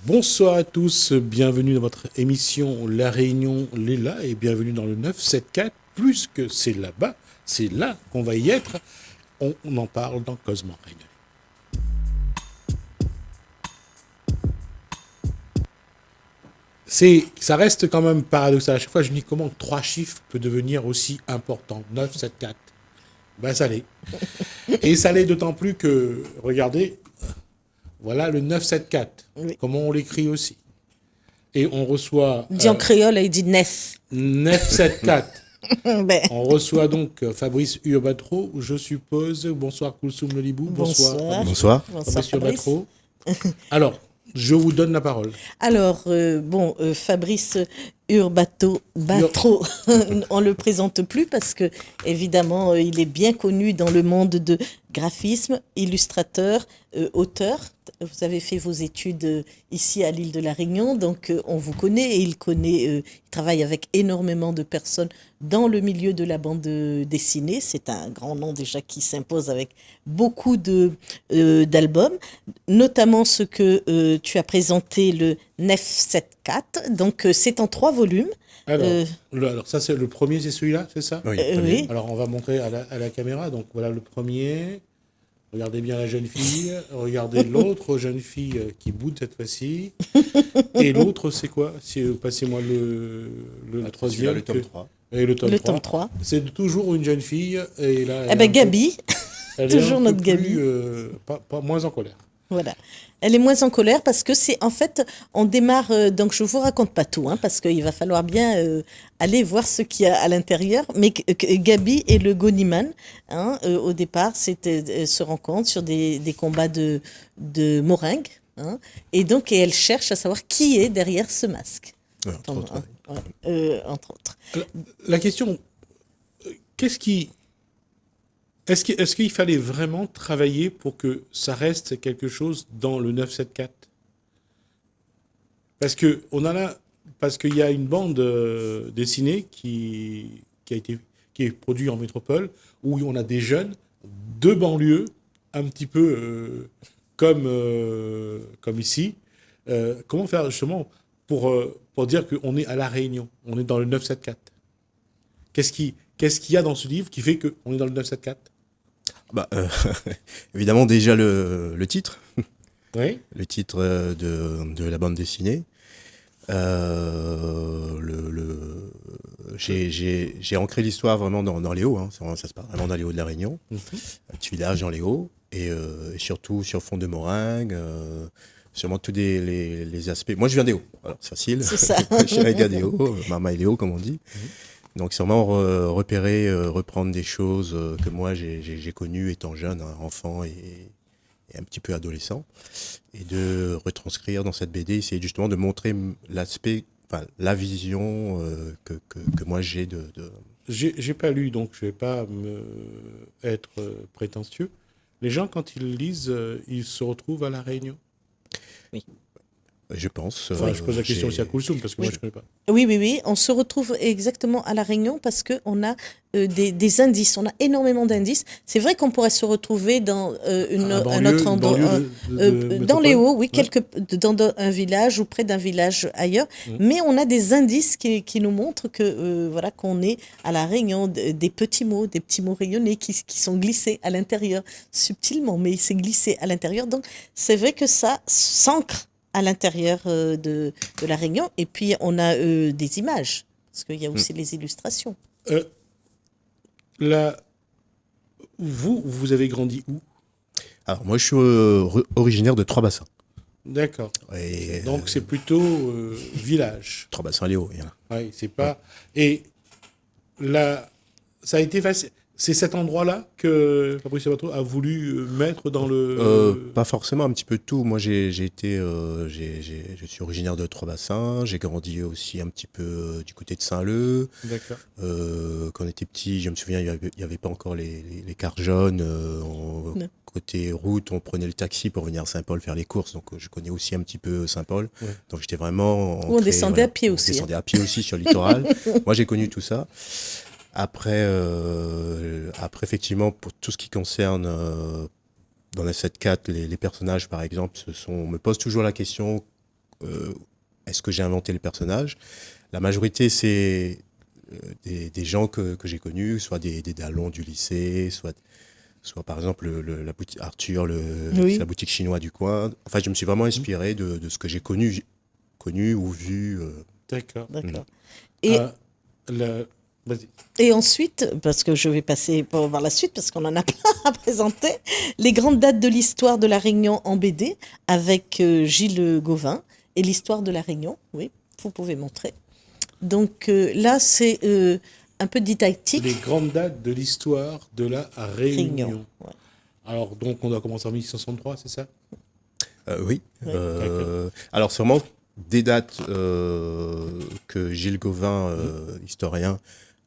Bonsoir à tous, bienvenue dans votre émission La Réunion Léla et bienvenue dans le 974. Plus que c'est là-bas, c'est là qu'on va y être. On en parle dans Cosmo Réunion. Ça reste quand même paradoxal. À chaque fois, je me dis comment trois chiffres peut devenir aussi important. 974. Ben, ça l'est. Et ça l'est d'autant plus que, regardez, voilà le 974. Oui. Comment on l'écrit aussi. Et on reçoit... Dit en créole, il dit nef. 974. Ben, On reçoit donc Fabrice Urbatro, je suppose. Bonsoir Koulsoum Lolibou. bonsoir. Fabrice. Bonsoir. Fabrice Fabrice. Urbatro. Alors, je vous donne la parole. Alors, Fabrice Urbatro, on le présente plus parce que, évidemment, il est bien connu dans le monde de graphisme, illustrateur, auteur. Vous avez fait vos études ici à l'île de la Réunion, donc on vous connaît et il travaille avec énormément de personnes dans le milieu de la bande dessinée. C'est un grand nom déjà qui s'impose avec beaucoup d'albums, notamment ce que tu as présenté, le 974. Donc c'est en 3 volumes. Alors ça, c'est le premier, c'est celui-là, c'est ça? Oui. Oui. Alors, on va montrer à la caméra. Donc, voilà le premier. Regardez bien la jeune fille. Regardez l'autre jeune fille qui boude cette fois-ci. Et l'autre, c'est quoi? Passez-moi la troisième. Le tome 3. Et le tome Le 3. tome 3. C'est toujours une jeune fille. Et là, Eh bien, Gabi, toujours notre Gabi. Gabi. Pas moins en colère. Voilà. Elle est moins en colère parce que c'est en fait, on démarre, donc je vous raconte pas tout, hein, parce qu'il va falloir bien aller voir ce qu'il y a à l'intérieur. Mais Gabi et le Goniman, hein, au départ, se rencontrent sur des combats de meringues, hein, et donc elle cherche à savoir qui est derrière ce masque. Ouais, entre autres, Hein, oui. ouais, entre autres. La question, qu'est-ce qui... Est-ce qu'il fallait vraiment travailler pour que ça reste quelque chose dans le 974? Parce qu'il y a une bande dessinée qui est produite en métropole où on a des jeunes de banlieue, un petit peu comme ici. Comment faire justement pour dire qu'on est à La Réunion, on est dans le 974? Qu'est-ce qu'il y a dans ce livre qui fait qu'on est dans le 974? Bah, évidemment, déjà le titre. Oui. Le titre de la bande dessinée. J'ai ancré l'histoire vraiment dans les Hauts. Hein. Ça se passe vraiment dans les Hauts de la Réunion. Un petit village dans les Hauts. Et surtout sur fond de meringue. Sûrement tous les aspects. Moi, je viens des Hauts. Alors, c'est facile. C'est ça. Je suis un gars des Hauts. Maman et les Hauts, comme on dit. Donc, sûrement repérer, reprendre des choses que moi, j'ai connues étant jeune, hein, enfant et un petit peu adolescent. Et de retranscrire dans cette BD, essayer justement de montrer l'aspect, enfin, la vision que moi j'ai de... J'ai pas lu, donc je vais pas être prétentieux. Les gens, quand ils lisent, ils se retrouvent à La Réunion. Je pense. Enfin, je pose la question aussi à Koulsoum, parce que moi, je connais pas. Oui. On se retrouve exactement à La Réunion parce qu'on a des indices. On a énormément d'indices. C'est vrai qu'on pourrait se retrouver dans un autre endroit. Dans les Hauts, oui, Ouais. dans un village ou près d'un village ailleurs. Mais on a des indices qui nous montrent que voilà, qu'on est à La Réunion, des petits mots rayonnés qui sont glissés à l'intérieur, subtilement, mais c'est glissé à l'intérieur. Donc, c'est vrai que ça s'ancre à l'intérieur de La Réunion. Et puis, on a des images, parce qu'il y a aussi les illustrations. Là, vous avez grandi où? Alors, moi, je suis originaire de Trois-Bassins. D'accord. Et, Donc, c'est plutôt village. Trois-Bassins, les Hauts. Oui, c'est pas... Et là, ça a été facile. C'est cet endroit-là que Fabrice Urbatro a voulu mettre dans le... Pas forcément, un petit peu de tout. Moi, je suis originaire de Trois-Bassins. J'ai grandi aussi un petit peu du côté de Saint-Leu. D'accord. Quand on était petit, je me souviens, il y avait pas encore les cars jaunes. Côté route, on prenait le taxi pour venir à Saint-Paul faire les courses. Donc, je connais aussi un petit peu Saint-Paul. Ouais. Donc, j'étais vraiment... Ou on descendait à pied aussi. On descendait à pied aussi sur le littoral. Moi, j'ai connu tout ça. Après, effectivement, pour tout ce qui concerne dans la 7-4, les personnages, par exemple, me posent toujours la question est-ce que j'ai inventé le personnage? La majorité, c'est des gens que j'ai connus, soit des dalons du lycée, soit par exemple la boutique Arthur, Oui. c'est la boutique chinoise du coin. Enfin, je me suis vraiment inspiré de ce que j'ai connu ou vu. D'accord. Mm. Et, Vas-y. et ensuite, parce que je vais passer pour voir la suite, parce qu'on en a plein à présenter, les grandes dates de l'histoire de la Réunion en BD avec Gilles Gauvin et l'histoire de la Réunion. Oui, vous pouvez montrer. Donc là, c'est un peu didactique. Les grandes dates de l'histoire de la Réunion. Ouais. Alors, donc, on doit commencer en 1663, c'est ça? Oui. Oui. Alors, sûrement des dates que Gilles Gauvin, historien,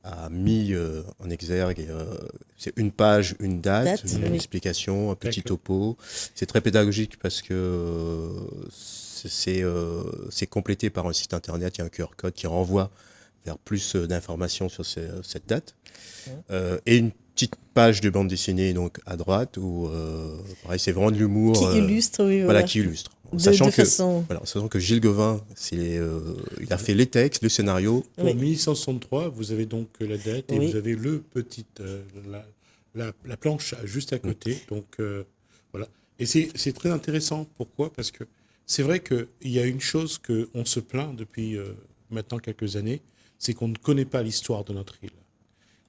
a mis en exergue. C'est une page, une date, une explication, un petit topo. C'est très pédagogique parce que c'est complété par un site internet. Il y a un QR code qui renvoie vers plus d'informations sur cette date. Et une petite page de bande dessinée donc à droite où pareil, c'est vraiment de l'humour qui illustre, oui, voilà, qui illustre. Sachant que Gilles Gauvin, il a fait les textes, le scénario. Pour 1163, vous avez donc la date et vous avez le petit la planche juste à côté. Donc voilà. Et c'est très intéressant. Pourquoi? Parce que c'est vrai qu'il y a une chose qu'on se plaint depuis maintenant quelques années, c'est qu'on ne connaît pas l'histoire de notre île.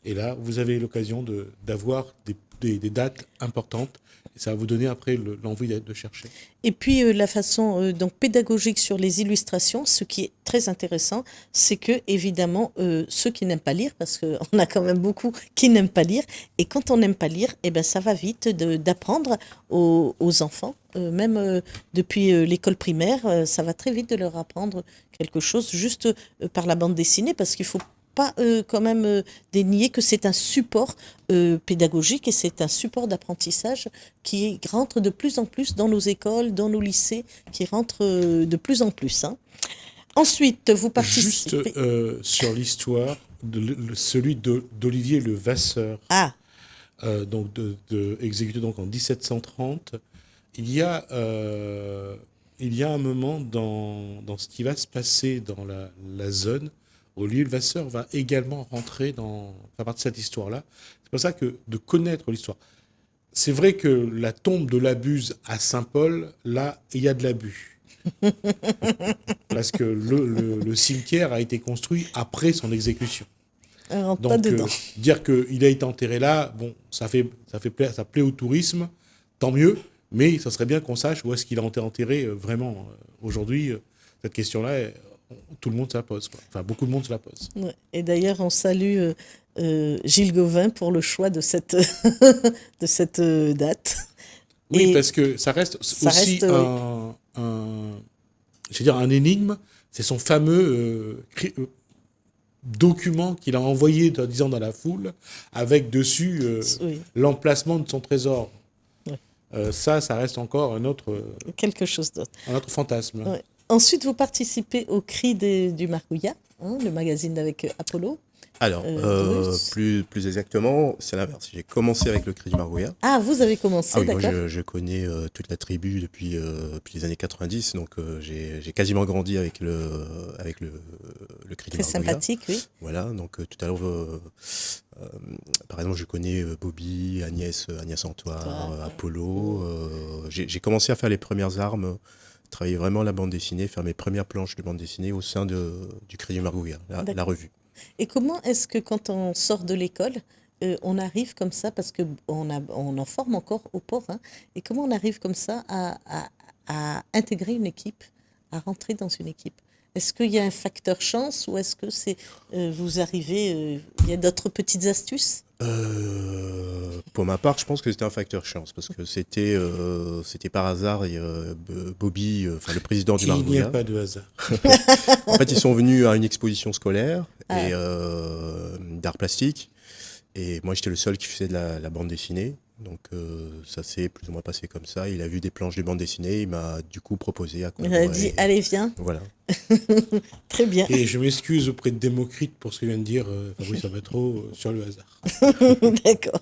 Et là, vous avez l'occasion d'avoir des dates importantes. Et ça va vous donner après l'envie de chercher. Et puis la façon donc pédagogique sur les illustrations, ce qui est très intéressant, c'est que évidemment ceux qui n'aiment pas lire, parce qu'on a quand même beaucoup qui n'aiment pas lire, et quand on n'aime pas lire, eh ben ça va vite d'apprendre aux enfants, même depuis l'école primaire, ça va très vite de leur apprendre quelque chose juste par la bande dessinée, parce qu'il faut pas quand même dénier que c'est un support pédagogique et c'est un support d'apprentissage qui rentre de plus en plus dans nos écoles, dans nos lycées, qui rentre de plus en plus. Hein. Ensuite, vous participez... Juste sur l'histoire, celui d'Olivier Le Vasseur, donc exécuté donc en 1730, il y a un moment dans ce qui va se passer dans la zone. Olivier Le Vasseur va également rentrer faire partie de cette histoire-là. C'est pour ça que de connaître l'histoire. C'est vrai que la tombe de l'Abuse à Saint-Paul, là, il y a de l'abus. Parce que le cimetière a été construit après son exécution. Alors, donc, dire qu'il a été enterré là, bon, ça plaît au tourisme, tant mieux, mais ça serait bien qu'on sache où est-ce qu'il a été enterré vraiment. Aujourd'hui, cette question-là, tout le monde se la pose, quoi. Enfin, beaucoup de monde se la pose. Ouais. Et d'ailleurs, on salue Gilles Gauvin pour le choix de cette, de cette date. Oui, parce que ça reste aussi un énigme. C'est son fameux document qu'il a envoyé, disons, dans la foule, avec dessus l'emplacement de son trésor. Oui. Ça reste encore un autre... quelque chose d'autre. Un autre fantasme. Ouais. Ensuite, vous participez au Cri du Margouillat, hein, le magazine avec Apollo. Alors, plus exactement, c'est l'inverse. J'ai commencé avec le Cri du Margouillat. Ah, vous avez commencé, d'accord. Moi, je connais toute la tribu depuis les années 90, donc j'ai quasiment grandi avec le Cri du Margouillat. Très sympathique, oui. Voilà, donc tout à l'heure, par exemple, je connais Bobby, Agnès Antoine, Apollo. J'ai commencé à faire les premières armes, travailler vraiment la bande dessinée, faire mes premières planches de bande dessinée au sein du Cri du Margouillat, la revue. Et comment est-ce que quand on sort de l'école, on arrive comme ça, parce qu'on en forme encore au port, hein, et comment on arrive comme ça à intégrer une équipe, à rentrer dans une équipe? Est-ce qu'il y a un facteur chance ou est-ce que vous arrivez, il y a d'autres petites astuces? Pour ma part, je pense que c'était un facteur chance parce que c'était par hasard et Bobby, le président du Margouillat. Il n'y a pas de hasard. En fait, ils sont venus à une exposition scolaire et d'art plastique et moi j'étais le seul qui faisait de la bande dessinée. Donc ça s'est plus ou moins passé comme ça. Il a vu des planches de bande dessinée, il m'a du coup proposé à Il a collaborer. dit, allez, viens. Voilà. Très bien. Et je m'excuse auprès de Démocrite pour ce que vient de dire Fabrice Abatro sur le hasard. D'accord.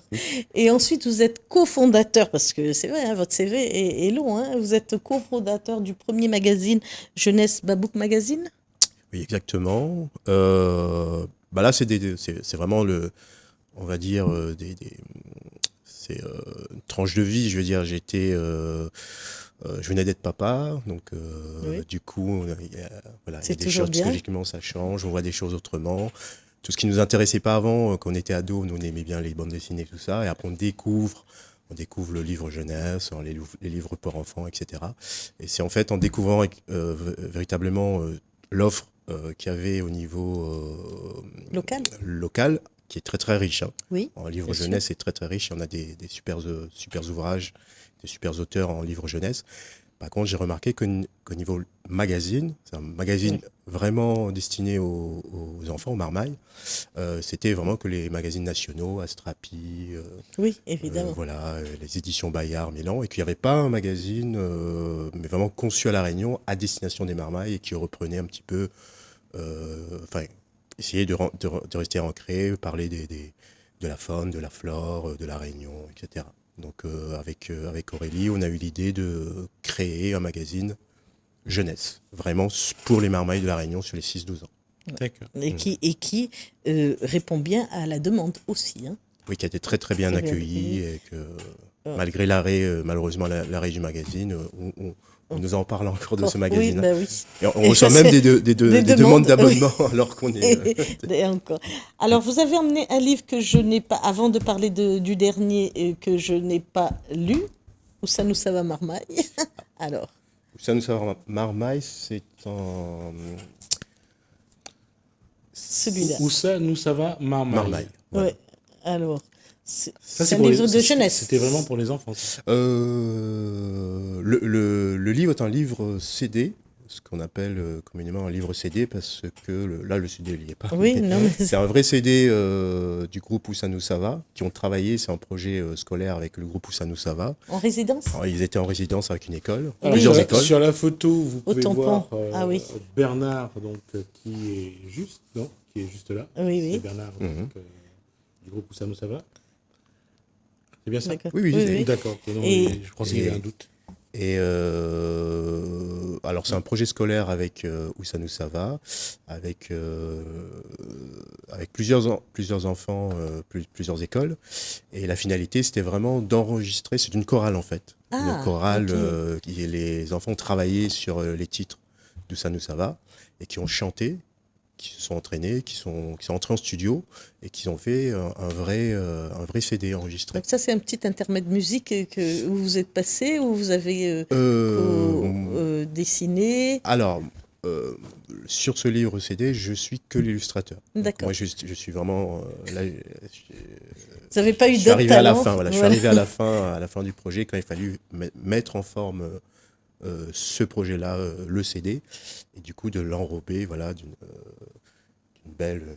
Et ensuite, vous êtes cofondateur, parce que c'est vrai, hein, votre CV est long, hein, vous êtes cofondateur du premier magazine Jeunesse Babouk Magazine. Oui, exactement. Bah là, c'est vraiment on va dire, c'est une tranche de vie. Je veux dire, je venais d'être papa, donc Oui. du coup, voilà, il y C'est a des toujours choses bien. psychologiquement, ça change, on voit des choses autrement. Tout ce qui nous intéressait pas avant, quand on était ado, nous on aimait bien les bandes dessinées, tout ça, et après on découvre le livre jeunesse, les livres pour enfants, etc. Et c'est en fait en découvrant véritablement l'offre qu'il y avait au niveau Local. qui est très très riche. Hein. Oui. En livre bien sûr. jeunesse, c'est très très riche. On a des super ouvrages, des super auteurs en livre jeunesse. Par contre, j'ai remarqué qu'au niveau magazine, c'est un magazine vraiment destiné aux enfants, aux marmailles. C'était vraiment que les magazines nationaux, Astrapi, Oui, évidemment. voilà, les éditions Bayard, Milan, et qu'il n'y avait pas un magazine, mais vraiment conçu à La Réunion, à destination des marmailles, et qui reprenait un petit peu, enfin, essayer de rester ancré, parler de la faune, de la flore, de La Réunion, etc. Donc avec Aurélie, on a eu l'idée de créer un magazine jeunesse, vraiment pour les marmailles de La Réunion sur les 6-12 ans. D'accord. Et qui répond bien à la demande aussi. Hein. Oui, qui a été très très bien Très bien accueilli, et que malgré l'arrêt, malheureusement l'arrêt du magazine, on nous en parle encore de ce magazine. Oui, bah oui. Et on Et reçoit ça, même c'est des des demandes demandes, d'abonnement alors qu'on est... Et encore. Alors, vous avez emmené un livre que je n'ai pas, avant de parler du dernier, que je n'ai pas lu, Où nous ça va marmaille. Alors, Ça nous sert Marmaille, c'est en... celui-là. Où ça, nous, ça va Marmaille. Marmaille. Voilà. Ouais. Alors, Ça, c'est un livre de jeunesse. C'était vraiment pour les enfants. Ça. Le livre est un livre CD, ce qu'on appelle communément un livre CD, parce que là, le CD, il n'y est pas. Oui, non, mais C'est un vrai CD du groupe Où ça nous ça va, qui ont travaillé, c'est un projet scolaire avec le groupe Où ça nous ça va. en résidence. Alors, ils étaient en résidence avec une école, Alors, Oui, plusieurs ouais. écoles. Sur la photo, vous Au pouvez tampon. voir Ah oui. Bernard, donc, qui est juste, non, qui est juste là. Oui, C'est oui. Bernard, donc, du groupe Où ça nous ça va. C'est bien ça. D'accord. Oui, oui. D'accord. Non, Et- je pensais qu'il y avait un doute. Et alors c'est un projet scolaire avec Où ça nous ça va, avec plusieurs enfants, plusieurs écoles. Et la finalité, c'était vraiment d'enregistrer. C'est une chorale en fait, Ah, une chorale ok. les enfants ont travaillé sur les titres d'Où ça nous ça va et qui ont chanté, qui se sont entraînés, qui sont entrés en studio et qui ont fait un vrai CD enregistré. Donc ça, c'est un petit intermède musique où vous êtes passé, où vous avez dessiné. Alors, sur ce livre CD, je suis que l'illustrateur. Donc, D'accord. moi, je suis vraiment là. Vous n'avez pas eu Je suis d'autres arrivé à la talents. fin. Voilà, je suis arrivé à la fin du projet quand il fallu mettre en forme ce projet-là, le CD, et du coup de l'enrober, voilà, d'une belle.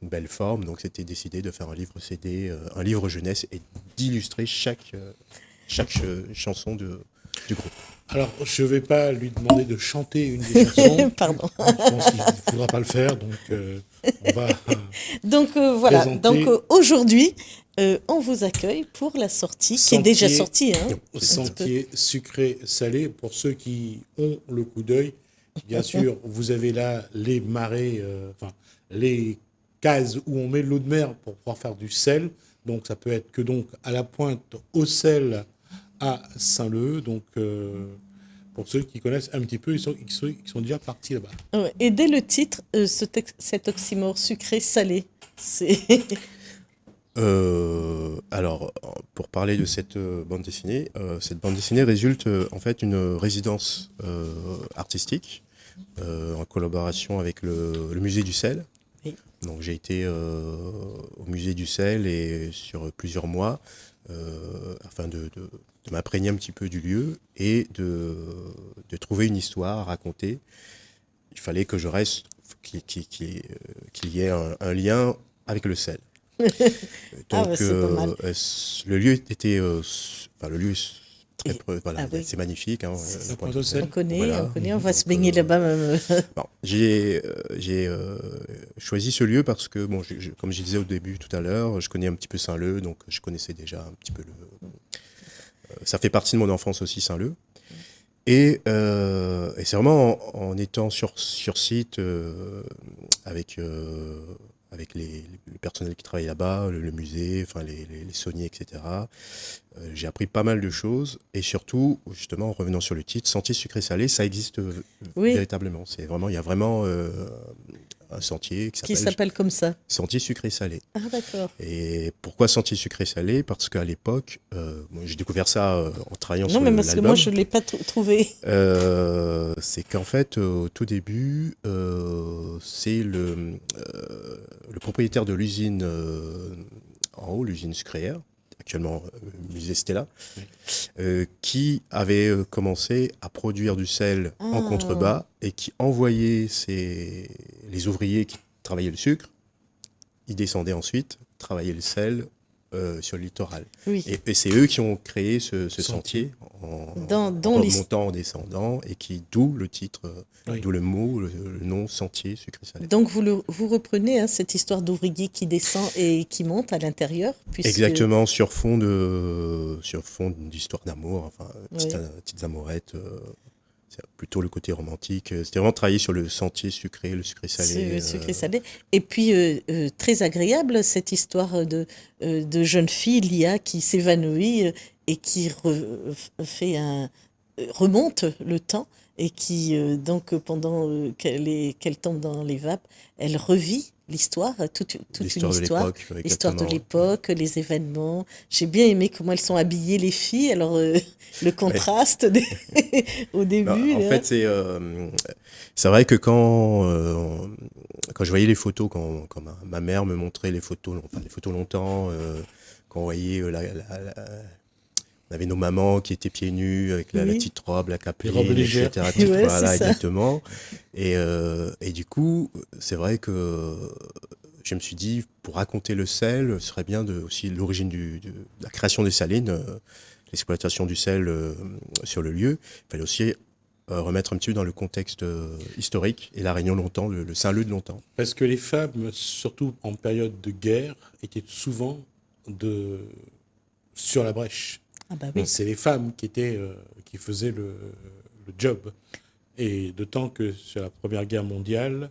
Une belle forme, donc c'était décidé de faire un livre CD, un livre jeunesse, et d'illustrer chaque chanson du groupe. Alors, je ne vais pas lui demander de chanter une des chansons. Pardon. Je pense qu'il ne faudra pas le faire, donc on va... Donc voilà. Présenter- Donc aujourd'hui, on vous accueille pour la sortie, qui est déjà Sentier- sortie. Hein. Sentier sucré salé, pour ceux qui ont le coup d'œil. Bien sûr, vous avez là les marais, enfin les cases où on met de l'eau de mer pour pouvoir faire du sel. Donc ça peut être que donc à la Pointe, au sel, à Saint-Leu. Donc pour ceux qui connaissent un petit peu, ils sont déjà partis là-bas. Ouais. Et dès le titre, cet oxymore sucré-salé, c'est... Alors, pour parler de cette bande dessinée résulte en fait d'une résidence artistique en collaboration avec le musée du sel. Oui. Donc j'ai été au musée du sel et sur plusieurs mois afin de m'imprégner un petit peu du lieu et de trouver une histoire à raconter. Il fallait que je reste, qu'il y ait un lien avec le sel. Ah, Donc, c'est pas mal. le lieu était, enfin, le lieu est très, Et- voilà, ah oui, c'est magnifique, hein, c'est- le point de Pointe au vue sel. on connaît, Voilà. on va se Donc, baigner là-bas même. bon, j'ai choisi ce lieu parce que, bon, comme je disais au début tout à l'heure, je connais un petit peu Saint-Leu, donc je connaissais déjà un petit peu ça fait partie de mon enfance aussi, Saint-Leu. Et c'est vraiment en étant sur site avec, avec le personnel qui travaille là-bas, le musée, enfin les sauniers, etc. J'ai appris pas mal de choses et surtout, justement, en revenant sur le titre, Sentier sucré-salé, ça existe Oui, véritablement. C'est vraiment, il y a vraiment un sentier qui qui s'appelle s'appelle comme ça. Sentier sucré-salé. Ah, d'accord. Et pourquoi Sentier sucré-salé? Parce qu'à l'époque, moi, j'ai découvert ça en travaillant Non, sur mais parce que moi, l'album. je ne l'ai pas trouvé. C'est qu'en fait, au tout début, c'est le propriétaire de l'usine en haut, l'usine sucrière, actuellement musée Stella, qui avait commencé à produire du sel en Ah, contrebas et qui envoyait les ouvriers qui travaillaient le sucre, ils descendaient ensuite travailler le sel sur le littoral. oui. Et c'est eux qui ont créé ce Sentier. sentier en, Dans, en dans l'histoire. remontant, en descendant, et d'où le titre, Oui. d'où le mot, le nom Sentier sucré-salé. Donc, vous reprenez hein, cette histoire d'ouvrier qui descend et qui monte à l'intérieur, puisque... Exactement, sur fond d'histoire d'amour, enfin, Oui. petites amourettes. C'est plutôt le côté romantique. C'était vraiment travailler sur le sentier sucré, le sucré-salé. Sucré salé. Et puis, très agréable, cette histoire de jeune fille, Lia, qui s'évanouit et qui remonte le temps et qui, donc, pendant qu'elle tombe dans les vapes, elle revit l'histoire, toute une L'histoire de histoire. l'époque, L'histoire de exactement. l'époque, les événements. J'ai bien aimé comment elles sont habillées, les filles. Alors, le contraste au début. En là. fait, c'est vrai que quand je voyais les photos, quand ma mère me montrait les photos, enfin les photos longtemps, quand on voyait on avait nos mamans qui étaient pieds nus avec la Oui. petite robe, la Les capeline, robes légères. etc. Ouais, Voilà, c'est ça. exactement. Et du coup, c'est vrai que je me suis dit, pour raconter le sel, ce serait bien aussi l'origine de la création des salines, l'exploitation du sel sur le lieu. Il fallait aussi remettre un petit peu dans le contexte historique et la Réunion longtemps, le Saint-Leu de longtemps. Parce que les femmes, surtout en période de guerre, étaient souvent sur la brèche. Ah bah oui. C'est les femmes qui faisaient le job. Et d'autant que sur la Première Guerre mondiale,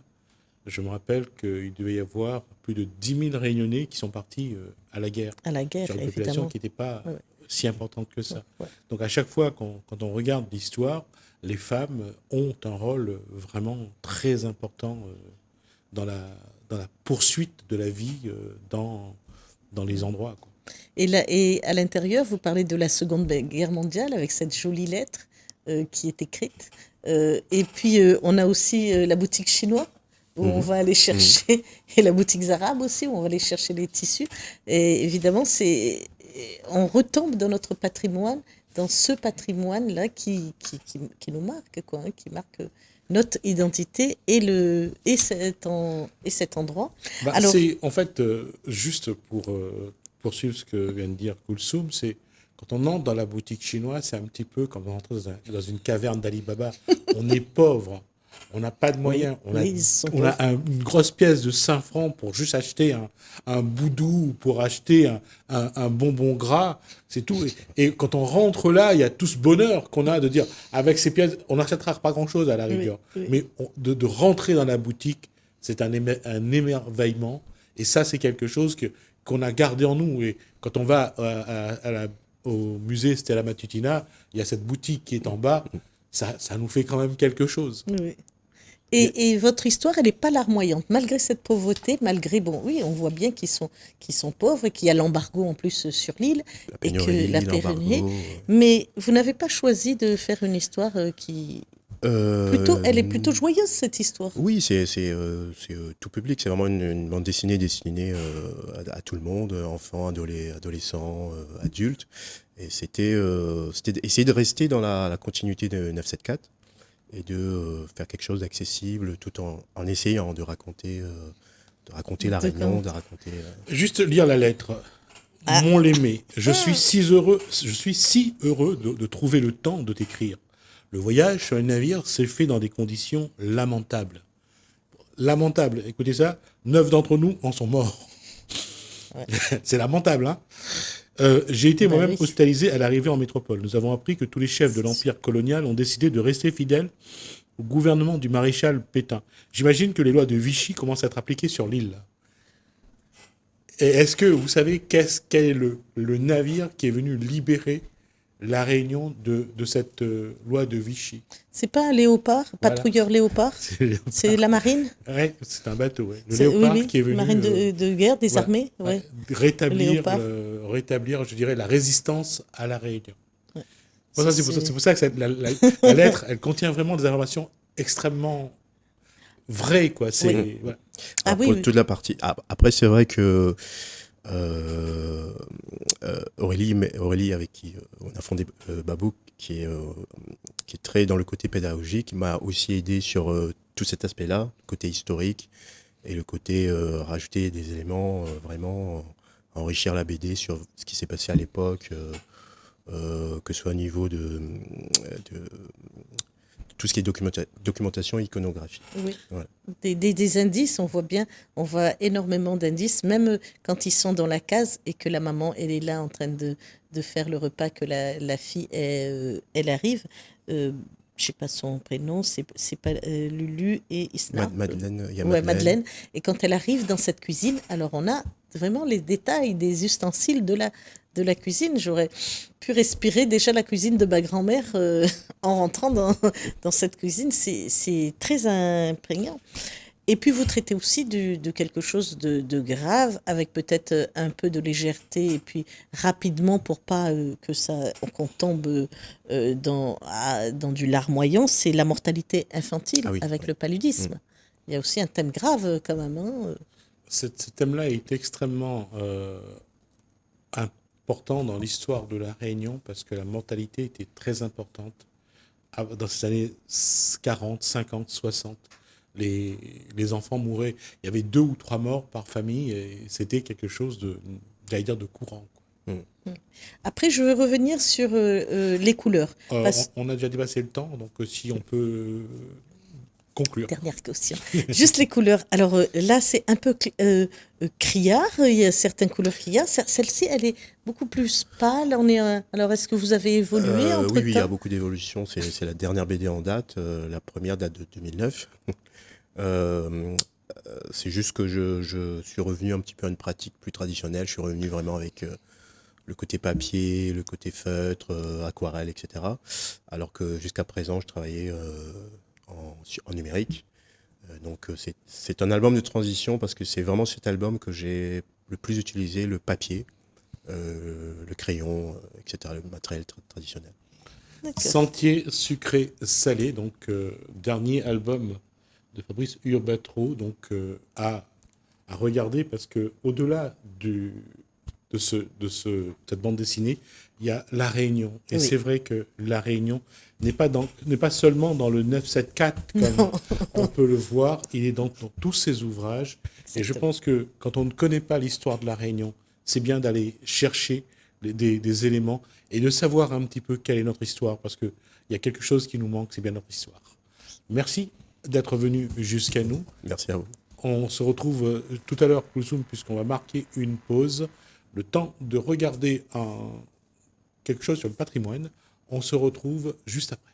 je me rappelle qu'il devait y avoir plus de 10 000 Réunionnais qui sont partis à la guerre, À la guerre, sur une population évidemment. qui n'était pas Ouais, ouais. si importante que ça. Ouais. Donc à chaque fois, quand on regarde l'histoire, les femmes ont un rôle vraiment très important dans la poursuite de la vie dans les endroits, quoi. Et à l'intérieur, vous parlez de la Seconde Guerre mondiale avec cette jolie lettre qui est écrite. Et puis, on a aussi la boutique chinoise où on va aller chercher, et la boutique arabe aussi, où on va aller chercher les tissus. Et évidemment, on retombe dans notre patrimoine, dans ce patrimoine-là qui nous marque, quoi, hein, qui marque notre identité et cet endroit. Bah, Alors, c'est en fait juste pour poursuivre ce que vient de dire Koulsoum, c'est quand on entre dans la boutique chinoise, c'est un petit peu comme on entre dans une caverne d'Ali Baba. On est pauvre, on n'a pas de moyens, oui, ils sont on a une grosse pièce de 5 francs pour juste acheter un boudou ou pour acheter un bonbon gras, c'est tout. Et quand on rentre là, il y a tout ce bonheur qu'on a de dire, avec ces pièces, on n'achètera pas grand-chose à la rigueur, oui. mais de rentrer dans la boutique, c'est un émerveillement. Et ça, c'est quelque chose qu'on a gardé en nous. Et quand on va au musée Stella Matutina, il y a cette boutique qui est en bas, ça nous fait quand même quelque chose. oui. Et votre histoire, elle n'est pas larmoyante, malgré cette pauvreté, malgré, bon, oui, on voit bien qu'ils sont pauvres et qu'il y a l'embargo en plus sur l'île, La et que pénurie, la l'embargo. pénurie. Mais vous n'avez pas choisi de faire une histoire qui... elle est plutôt joyeuse, cette histoire. Oui, c'est tout public. C'est vraiment une bande dessinée destinée à tout le monde, enfants, adolescents, adultes. Et c'était essayer de rester dans la continuité de 974 et de faire quelque chose d'accessible tout en essayant de raconter raconter la De Réunion, contes. de raconter... Juste lire la lettre. Ah. Mon Lémé, je suis si heureux de trouver le temps de t'écrire. Le voyage sur un navire s'est fait dans des conditions lamentables. Lamentables, écoutez ça, 9 d'entre nous en sont morts. Ouais. C'est lamentable, hein. J'ai été Bah moi-même oui. hospitalisé à l'arrivée en métropole. Nous avons appris que tous les chefs de l'empire colonial ont décidé de rester fidèles au gouvernement du maréchal Pétain. J'imagine que les lois de Vichy commencent à être appliquées sur l'île. Là. Et est-ce que vous savez quel est le navire qui est venu libérer la Réunion de cette loi de Vichy? C'est pas un léopard, Voilà. patrouilleur léopard? C'est le Léopard. C'est la marine? Ouais, c'est un bateau, ouais. Le C'est- Léopard oui, oui, qui est venu marine de guerre, des voilà, armées, ouais. rétablir, Léopard. rétablir, je dirais, la résistance à la Réunion. Ouais. Bon, ça, c'est pour ça que la lettre, elle contient vraiment des informations extrêmement vraies, quoi. C'est, Oui. voilà. Ah Alors, oui, pour oui. toute la partie. Après, c'est vrai que Aurélie, avec qui on a fondé Babouk, qui est très dans le côté pédagogique, m'a aussi aidé sur tout cet aspect-là, le côté historique et le côté rajouter des éléments, vraiment enrichir la BD sur ce qui s'est passé à l'époque, que ce soit au niveau de tout ce qui est documentation, iconographie. Oui. Voilà. Des indices, on voit bien, on voit énormément d'indices, même quand ils sont dans la case et que la maman, elle est là en train de faire le repas, que la fille, elle arrive. Je sais pas son prénom, c'est pas Lulu et Isna. Madeleine, il y a Ouais, Madeleine. Madeleine. Et quand elle arrive dans cette cuisine, alors on a vraiment les détails des ustensiles de la cuisine. J'aurais pu respirer déjà la cuisine de ma grand-mère en rentrant dans cette cuisine. C'est très imprégnant. Et puis vous traitez aussi de quelque chose de grave, avec peut-être un peu de légèreté, et puis rapidement pour pas qu'on tombe dans du larmoyant, c'est la mortalité infantile Ah oui, avec ouais. le paludisme. Il y a aussi un thème grave quand même. Hein. Ce thème-là est extrêmement important dans l'histoire de la Réunion parce que la mortalité était très importante dans ces années 40, 50, 60. Les enfants mouraient. Il y avait 2 ou 3 morts par famille et c'était quelque chose j'allais dire, de courant. Quoi. Après, je veux revenir sur les couleurs. Parce- On a déjà dépassé le temps, donc si on peut conclure. Dernière question. Juste les couleurs. Alors là, c'est un peu criard. Il y a certaines couleurs criard. Celle-ci, elle est beaucoup plus pâle. Alors, est-ce que vous avez évolué entre-temps? Oui, il y a beaucoup d'évolutions. C'est la dernière BD en date. La première date de 2009. C'est juste que je suis revenu un petit peu à une pratique plus traditionnelle. Je suis revenu vraiment avec le côté papier, le côté feutre, aquarelle, etc. Alors que jusqu'à présent, je travaillais en numérique. Donc c'est un album de transition parce que c'est vraiment cet album que j'ai le plus utilisé, le papier, le crayon, etc., le matériel traditionnel. D'accord. Sentier sucré salé, donc dernier album de Fabrice Urbatro, donc à regarder parce que au-delà de cette bande dessinée, il y a La Réunion. Et Oui. c'est vrai que La Réunion n'est pas seulement dans le 974 comme Non. on peut le voir, il est dans tous ses ouvrages. Et je Exactement. pense que quand on ne connaît pas l'histoire de La Réunion, c'est bien d'aller chercher des éléments et de savoir un petit peu quelle est notre histoire, parce qu'il y a quelque chose qui nous manque, c'est bien notre histoire. Merci d'être venu jusqu'à nous. Merci à vous. On se retrouve tout à l'heure, Kulsum, puisqu'on va marquer une pause, le temps de regarder quelque chose sur le patrimoine. On se retrouve juste après.